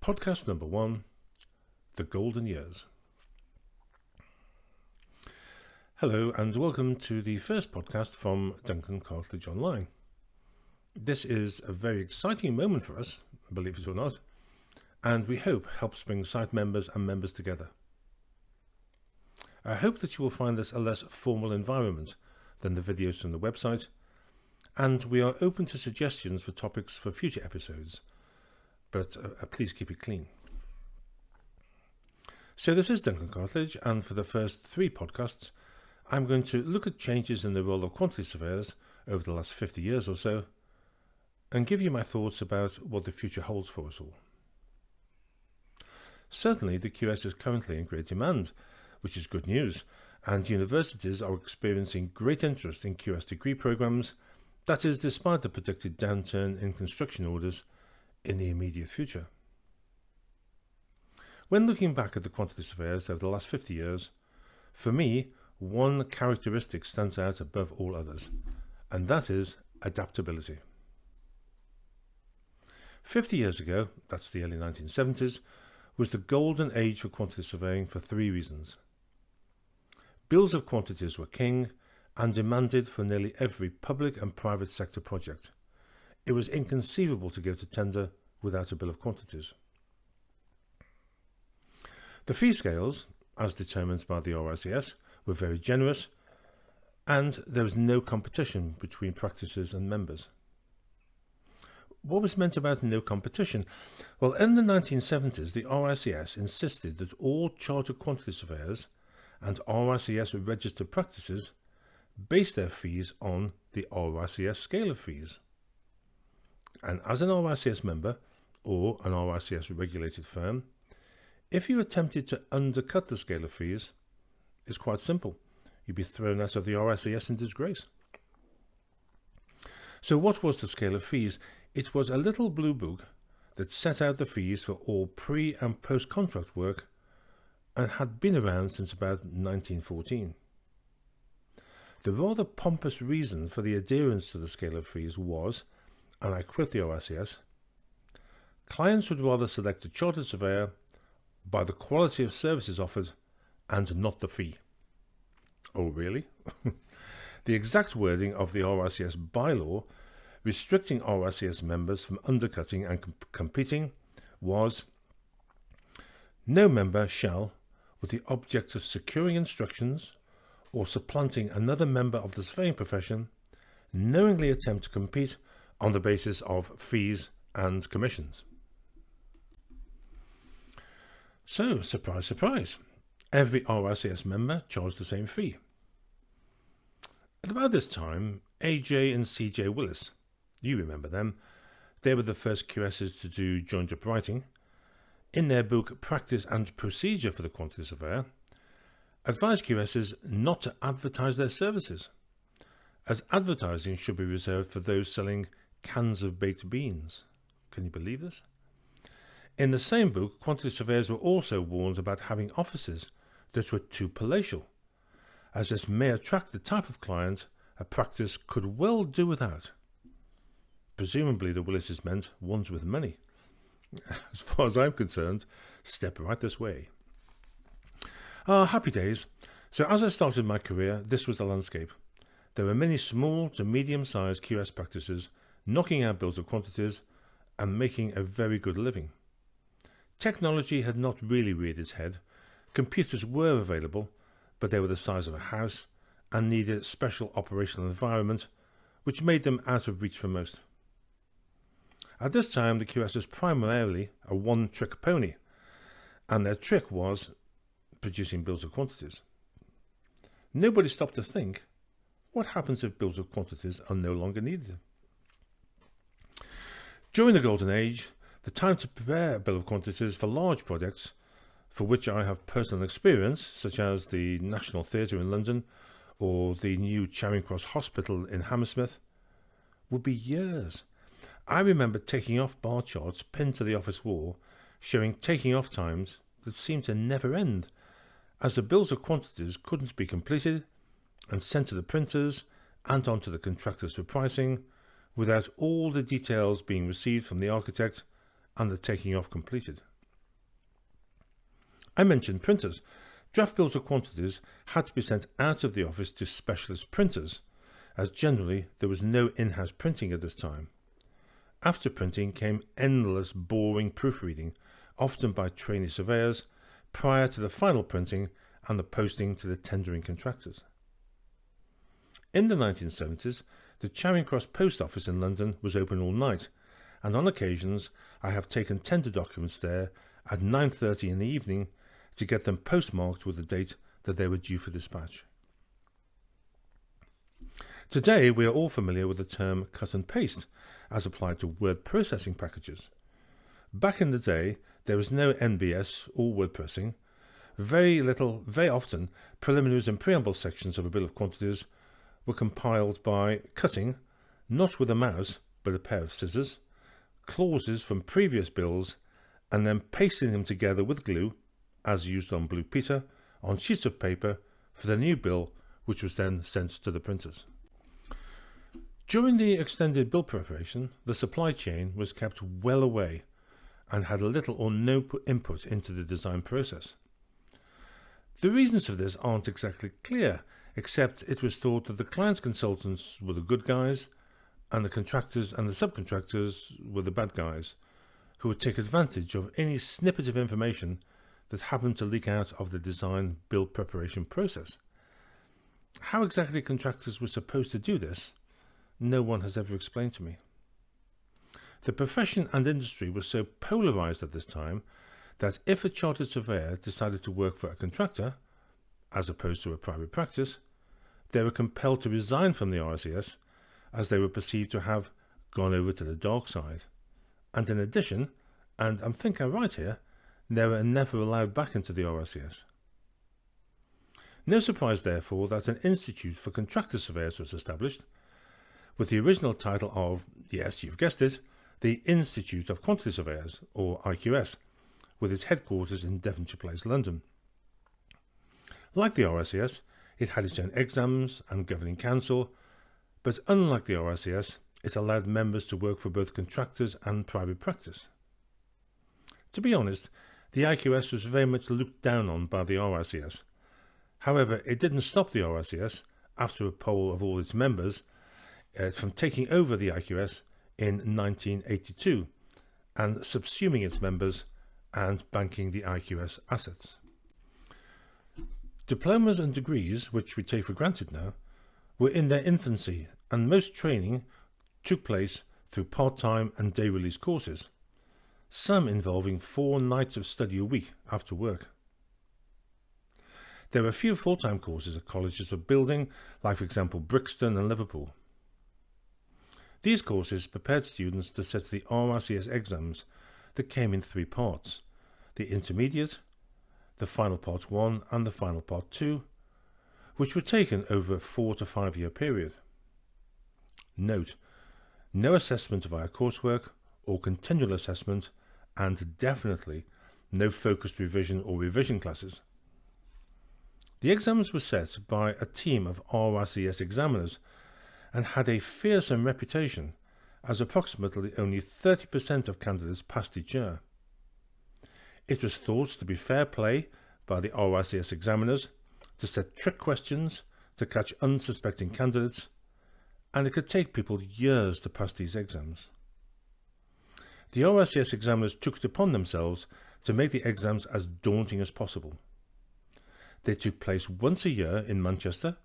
Podcast number 1, The Golden Years. Hello and welcome to the first podcast from Duncan Cartlidge Online. This is a very exciting moment for us, believe it or not, and we hope helps bring site members and members together. I hope that you will find this a less formal environment than the videos from the website, and we are open to suggestions for topics for future episodes, but please keep it clean. So this is Duncan Cartlidge, and for the first 3 podcasts I'm going to look at changes in the role of quantity surveyors over the last 50 years or so, and give you my thoughts about what the future holds for us all. Certainly the QS is currently in great demand, which is good news, and universities are experiencing great interest in QS degree programs, that is despite the predicted downturn in construction orders in the immediate future. When looking back at the quantity surveyors over the last 50 years, for me, one characteristic stands out above all others, and that is adaptability. 50 years ago, that's the early 1970s, was the golden age for quantity surveying for 3 reasons. Bills of quantities were king and demanded for nearly every public and private sector project. It was inconceivable to go to tender without a bill of quantities. The fee scales, as determined by the RICS, were very generous, and there was no competition between practices and members. What was meant about no competition? Well, in the 1970s, the RICS insisted that all chartered quantity surveyors and RICS registered practices base their fees on the RICS scale of fees. And as an RICS member, or an RICS regulated firm, if you attempted to undercut the scale of fees, it's quite simple. You'd be thrown out of the RICS in disgrace. So what was the scale of fees? It was a little blue book that set out the fees for all pre- and post-contract work and had been around since about 1914. The rather pompous reason for the adherence to the scale of fees was, and I quote the RICS, clients would rather select a chartered surveyor by the quality of services offered and not the fee. Oh, really? The exact wording of the RICS bylaw restricting RICS members from undercutting and competing was, no member shall, with the object of securing instructions or supplanting another member of the surveying profession, knowingly attempt to compete on the basis of fees and commissions. So, surprise, surprise, every RICS member charged the same fee. At about this time, AJ and CJ Willis, you remember them, they were the first QSs to do joined-up writing, in their book Practice and Procedure for the Quantity Surveyor, advised QSs not to advertise their services, as advertising should be reserved for those selling cans of baked beans. Can you believe this? In the same book, quantity surveyors were also warned about having offices that were too palatial, as this may attract the type of client a practice could well do without. Presumably the Willises meant ones with money. As far as I'm concerned, step right this way. Happy days. So as I started my career, this was the landscape. There were many small to medium-sized QS practices knocking out bills of quantities and making a very good living. Technology had not really reared its head. Computers were available, but they were the size of a house and needed a special operational environment, which made them out of reach for most. At this time, the QS was primarily a one-trick pony, and their trick was producing bills of quantities. Nobody stopped to think, what happens if bills of quantities are no longer needed? During the Golden Age, the time to prepare a bill of quantities for large projects, for which I have personal experience, such as the National Theatre in London or the new Charing Cross Hospital in Hammersmith, would be years. I remember taking off bar charts pinned to the office wall, showing taking off times that seemed to never end, as the bills of quantities couldn't be completed and sent to the printers and onto the contractors for pricing without all the details being received from the architect and the taking off completed. I mentioned printers. Draft bills of quantities had to be sent out of the office to specialist printers, as generally there was no in-house printing at this time. After printing came endless boring proofreading, often by trainee surveyors, prior to the final printing and the posting to the tendering contractors. In the 1970s, the Charing Cross Post Office in London was open all night, and on occasions I have taken tender documents there at 9:30 in the evening to get them postmarked with the date that they were due for dispatch. Today we are all familiar with the term cut and paste as applied to word processing packages. Back in the day there was no NBS or word pressing. Very often preliminaries and preamble sections of a bill of quantities were compiled by cutting, not with a mouse but a pair of scissors, clauses from previous bills and then pasting them together with glue, as used on Blue Peter, on sheets of paper for the new bill, which was then sent to the printers. During the extended bill preparation, the supply chain was kept well away and had little or no input into the design process. The reasons for this aren't exactly clear, except it was thought that the client's consultants were the good guys and the contractors and the subcontractors were the bad guys, who would take advantage of any snippet of information that happened to leak out of the design build preparation process. How exactly contractors were supposed to do this, no one has ever explained to me. The profession and industry were so polarised at this time that if a chartered surveyor decided to work for a contractor, as opposed to a private practice, they were compelled to resign from the RICS as they were perceived to have gone over to the dark side. And in addition, and I think I'm right here, they were never allowed back into the RICS. No surprise therefore that an institute for contractor surveyors was established, with the original title of, yes, you've guessed it, the Institute of Quantity Surveyors, or IQS, with its headquarters in Devonshire Place, London. Like the RICS, it had its own exams and governing council, but unlike the RICS, it allowed members to work for both contractors and private practice. To be honest, the IQS was very much looked down on by the RICS. However, it didn't stop the RICS, after a poll of all its members, from taking over the IQS in 1982 and subsuming its members and banking the IQS assets. Diplomas and degrees, which we take for granted now, were in their infancy, and most training took place through part-time and day-release courses, some involving 4 nights of study a week after work. There were a few full-time courses at colleges for building, like for example Brixton and Liverpool. These courses prepared students to sit the RICS exams that came in 3 parts: the intermediate, the final part 1 and the final part 2, which were taken over a 4 to 5 year period. Note, no assessment via coursework or continual assessment, and definitely no focused revision or revision classes. The exams were set by a team of RICS examiners and had a fearsome reputation, as approximately only 30% of candidates passed each year. It was thought to be fair play by the RICS examiners to set trick questions to catch unsuspecting candidates, and it could take people years to pass these exams. The RICS examiners took it upon themselves to make the exams as daunting as possible. They took place once a year in Manchester,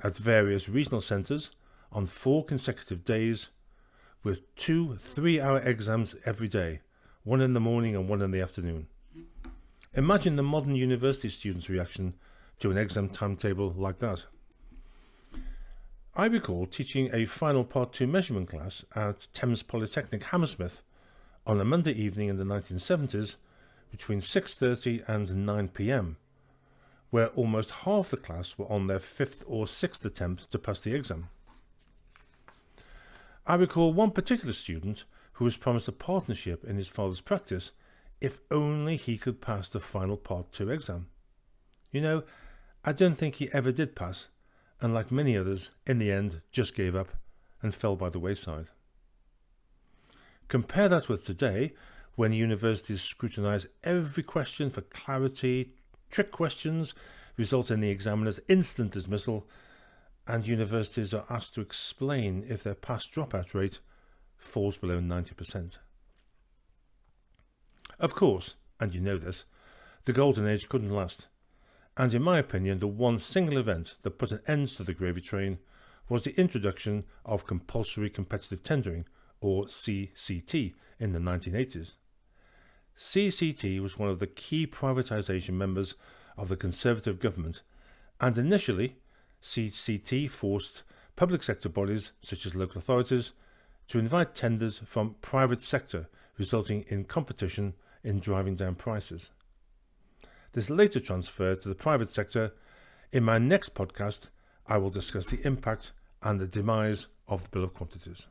at various regional centres, on 4 consecutive days, with 2 3-hour exams every day, one in the morning and one in the afternoon. Imagine the modern university student's reaction to an exam timetable like that. I recall teaching a final part 2 measurement class at Thames Polytechnic, Hammersmith, on a Monday evening in the 1970s between 6:30 and 9 p.m, where almost half the class were on their 5th or 6th attempt to pass the exam. I recall one particular student who was promised a partnership in his father's practice if only he could pass the final part 2 exam. You know, I don't think he ever did pass, and like many others, in the end just gave up and fell by the wayside. Compare that with today, when universities scrutinise every question for clarity, trick questions result in the examiner's instant dismissal, and universities are asked to explain if their pass dropout rate falls below 90%. Of course, and you know this, the golden age couldn't last, and in my opinion the one single event that put an end to the gravy train was the introduction of compulsory competitive tendering, or CCT, in the 1980s. CCT was one of the key privatisation members of the Conservative government, and initially CCT forced public sector bodies such as local authorities to invite tenders from private sector, resulting in competition in driving down prices. This later transferred to the private sector. In my next podcast, I will discuss the impact and the demise of the Bill of Quantities.